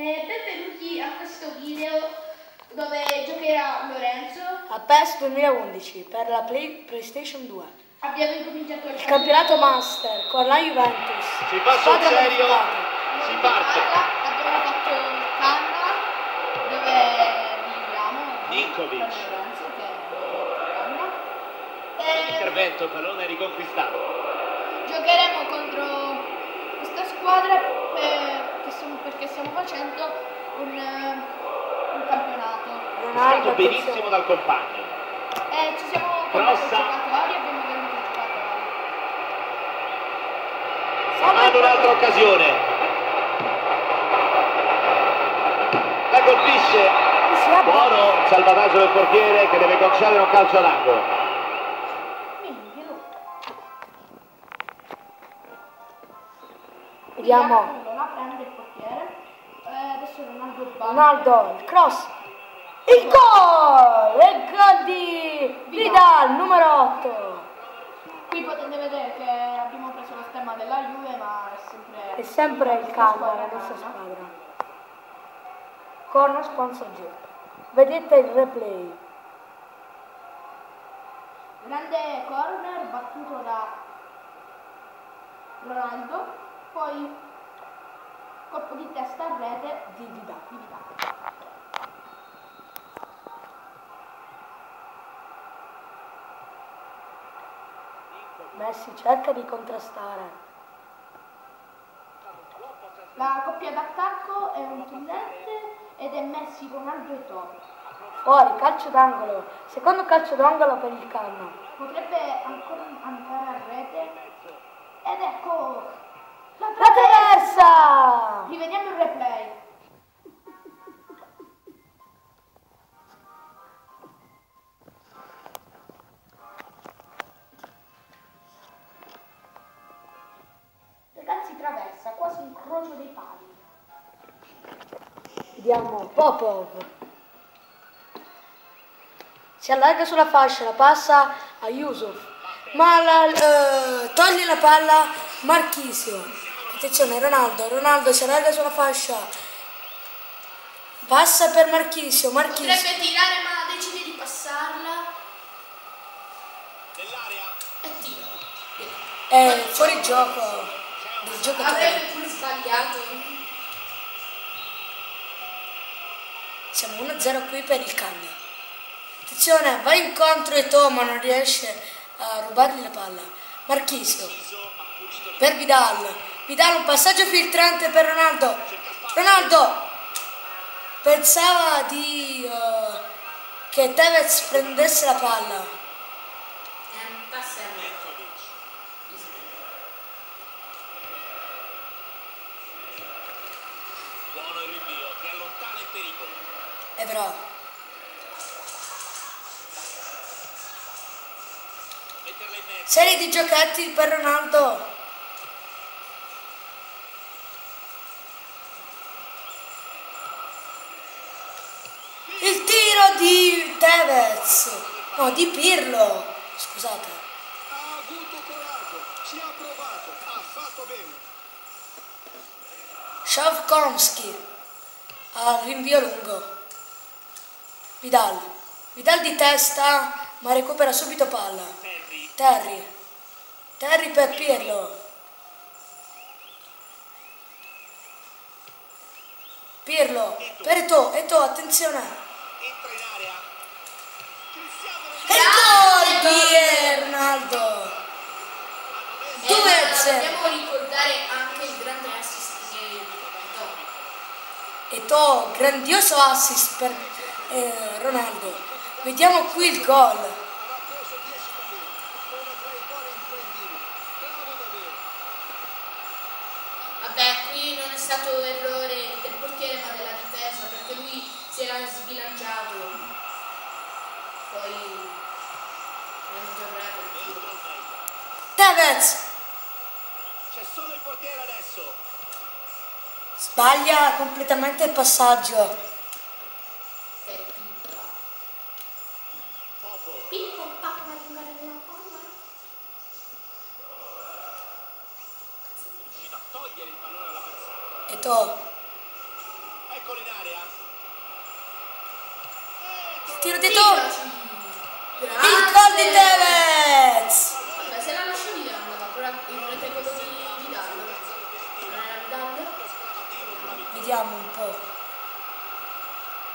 Benvenuti a questo video dove giocherà Lorenzo a PES 2011 per la PlayStation 2. Abbiamo incominciato il campionato Master con la Juventus. Si fa sul serio, si parte. Abbiamo fatto Canna dove viviamo Ninkovic. Lorenzo che è Canna. L'intervento, il pallone riconquistato. Giocheremo contro questa squadra perché stiamo facendo un campionato. È stato benissimo dal compagno. Ci siamo comprati i giocatori, abbiamo venuto i giocatori. Hanno un'altra occasione. La colpisce. Buono salvataggio del portiere che deve concedere un calcio d'angolo. Vediamo. Prende il portiere. Adesso Ronaldo, il cross. Il gol! Il gol di Vidal, numero 8. Qui potete vedere che abbiamo preso lo stemma della Juve, ma è sempre il Canna, la nostra squadra. Corner sponsorship. Vedete il replay. Grande corner battuto da Ronaldo, poi colpo di testa a rete di Vidal. Messi cerca di contrastare. La coppia d'attacco è un tunnette ed è Messi, Ronaldo e Toro. Fuori, calcio d'angolo. Secondo calcio d'angolo per il Canna. Potrebbe ancora andare a rete. Ed ecco la traversa! Rivediamo il replay. Ragazzi, traversa quasi incrocio dei pali. Vediamo Popov. Si allarga sulla fascia, la passa a Yusuf, ma toglie la palla Marchisio. Attenzione, Ronaldo si allarga sulla fascia, passa per Marchisio. Potrebbe tirare ma decide di passarla. Nell'area. E tira. È fuori gioco del giocatore. Avrebbe pure sbagliato. Siamo 1-0 qui per il Canna. Attenzione, va incontro Eto'o ma non riesce a rubargli la palla. Marchisio per Vidal, un passaggio filtrante per Ronaldo pensava che Tevez prendesse la palla. Buono il rinvio che allontana il pericolo. È bravo. Serie di giochetti per Ronaldo. Il tiro di Tevez. No, di Pirlo. Scusate. Ha avuto coraggio, ci ha provato, ha fatto bene. Shavkonski al rinvio lungo. Vidal di testa ma recupera subito palla. Terry per Pirlo. Per Eto'o, attenzione. Entra in area. E il gol di Ronaldo. 2-0. Dobbiamo ricordare anche il grande assist di Eto'o, grandioso assist per Ronaldo. Vediamo qui il gol. Vabbè, qui non è stato errore del portiere ma della difesa perché lui si era sbilanciato. Poi hanno giocato il tiro. Tevez C'è solo il portiere adesso. sbaglia completamente il passaggio. Pippo, papà, va a giocare nella palla. Riuscito a togliere il pallone all'avversario. Eto'o. Eccolo in area. Il tiro di Tom. Grande. Il gol di Tevez. Vabbè, se la lascia via andava, però il rete quello di Vidal, no? Non era Vidal? Vediamo un po'.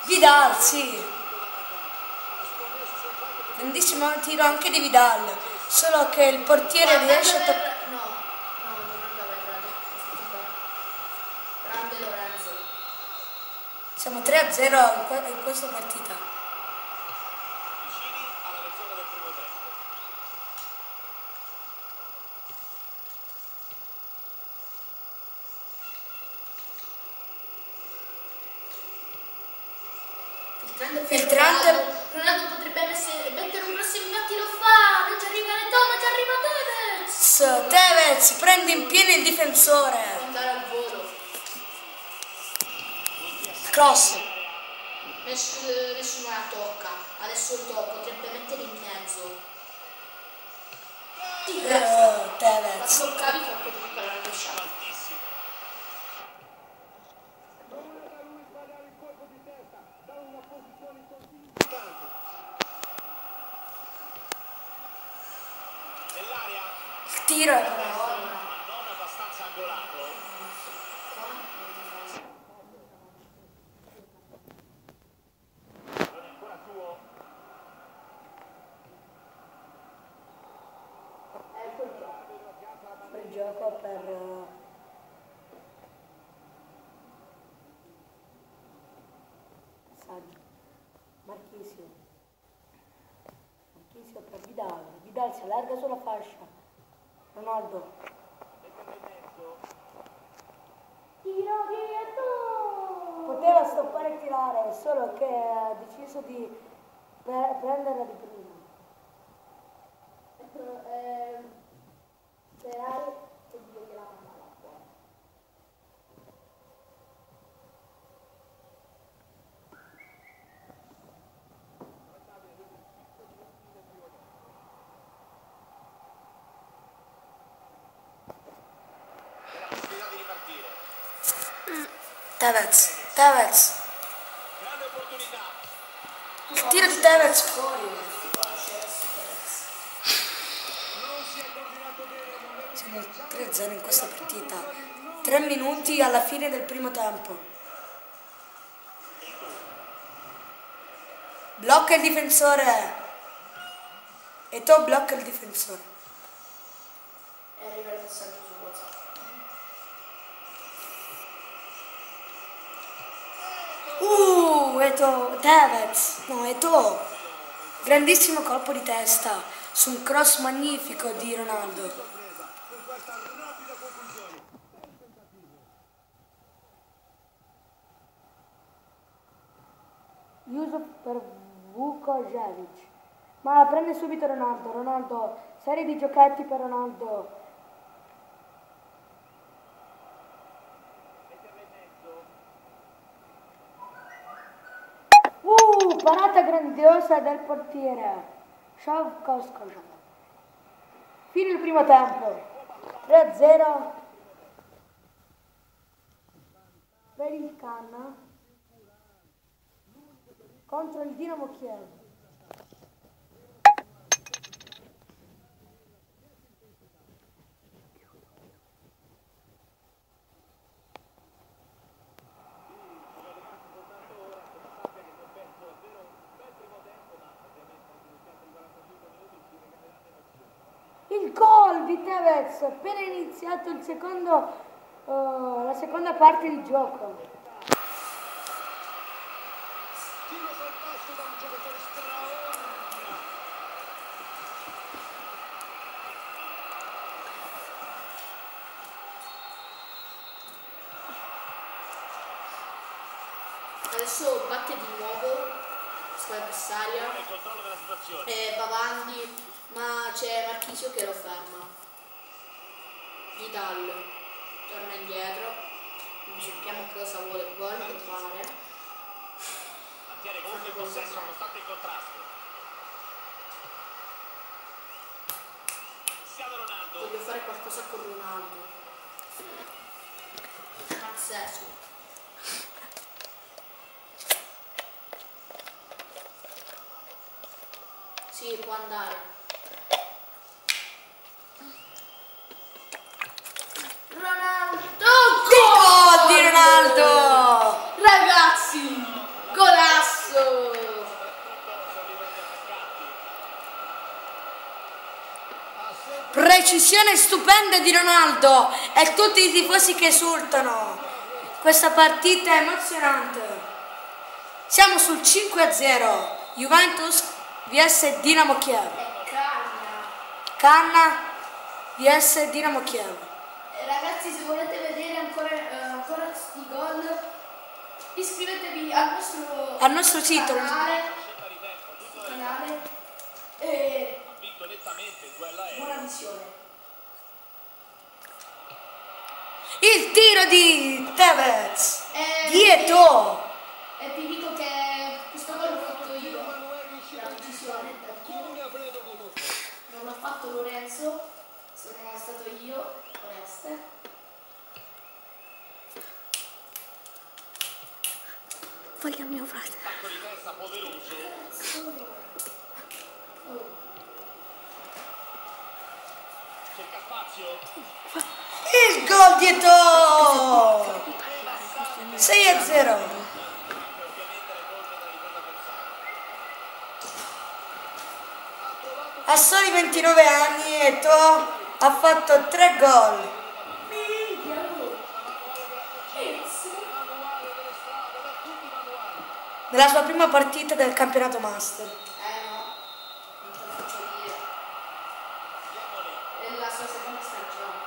Vidal, sì. Grandissimo tiro anche di Vidal. Solo che il portiere riesce a toccare. No, non andava in rete. Grande Lorenzo. Siamo 3-0 in questa partita. Vicini alla mezz'ora del primo tempo. Filtrante. Ronaldo potrebbe mettere un grosso infatti lo fa. Non ci arriva Neto, ci arriva Tevez. Tevez prende in pieno il difensore. Può andare al volo. Cross. Nessuno la tocca. Adesso il top potrebbe mettere in mezzo. La Tevez. toccavi fa potrebbe la rovesciata. Altissimo. Nell'area. Il tiro è però. Non abbastanza angolato. Non è ancora suo. Il gioco per Saggio. Marchisio per Vidal. Vidal si allarga sulla fascia. Ronaldo. Tiro dietro. Poteva stoppare e tirare, solo che ha deciso di prenderla di prima. Ferrari e Dio che la manda fuori. La possibilità di ripartire. Tevez. Grande opportunità. Il tiro di Tevez fuori. Siamo 3-0 in questa partita. 3 minuti alla fine del primo tempo. Blocca il difensore. Eto'o blocca il difensore. E arriva il passaggio su WhatsApp. Eto'o, Tevez. No, Eto'o. Grandissimo colpo di testa su un cross magnifico di Ronaldo. Uso per Vukojevic, ma la prende subito Ronaldo, serie di giochetti per Ronaldo. Parata grandiosa del portiere Shavkovskij. Fine il primo tempo, 3-0 per il Canna contro il Dinamo Kiev. Il gol di Tevez, appena iniziato la seconda parte di gioco. Tiro fantastico da un giocatore straordinario. Adesso batte di nuovo squadra avversaria Il controllo della situazione. e va avanti, ma c'è Marchisio che lo ferma. Vidal torna indietro, non sappiamo cosa vuole fare. Mantiene comunque il possesso nonostante il contrasto. Cristiano Ronaldo. Voglio fare qualcosa con Ronaldo. Pazzesco. Sì, può andare. Ronaldo! Gol di Ronaldo! Ragazzi, golasso! Precisione stupenda di Ronaldo e tutti i tifosi che esultano. Questa partita è emozionante. Siamo sul 5-0. Juventus vs Dinamo Kiev. E canna. Canna vs Dinamo Kiev. Ragazzi, se volete vedere ancora questi gol, iscrivetevi al nostro sito. canale e buona visione. Il tiro di Tevez. E Dietro. E ti dico che questo gol l'ho fatto io, la precisione, non l'ho fatto Lorenzo, sono stato io, Oreste. Voglio mio fratello. Il gol dietro. 6-0. A soli 29 anni Eto'o ha fatto 3 gol. Nella sua prima partita del campionato Master. No, non te lo faccio dire. È la sua seconda stagione.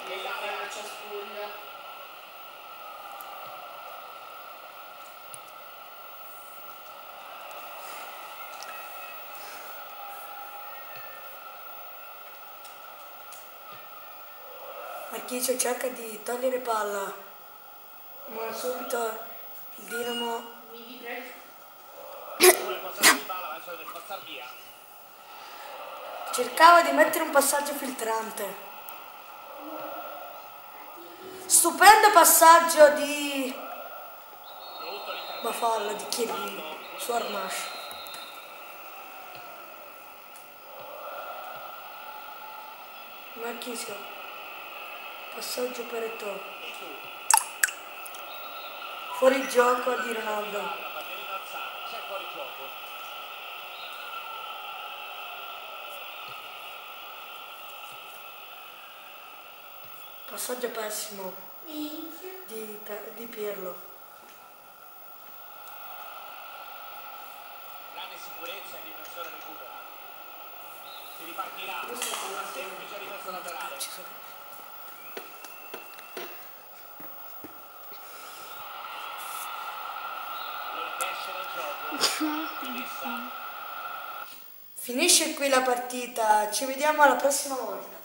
Nella faccia spunta. Marchisio cerca di togliere palla, ma subito il Dinamo Mi vibra il cercava di mettere un passaggio filtrante. Stupendo passaggio di Bafalla, di Chiellini su Armash. Marchisio, passaggio per Eto'o. Fuori gioco di Ronaldo. Passaggio pessimo di Pirlo. Grande sicurezza e difensore recupera. Si ripartirà. Una semplice rimessa laterale. Finisce qui la partita, ci vediamo alla prossima volta.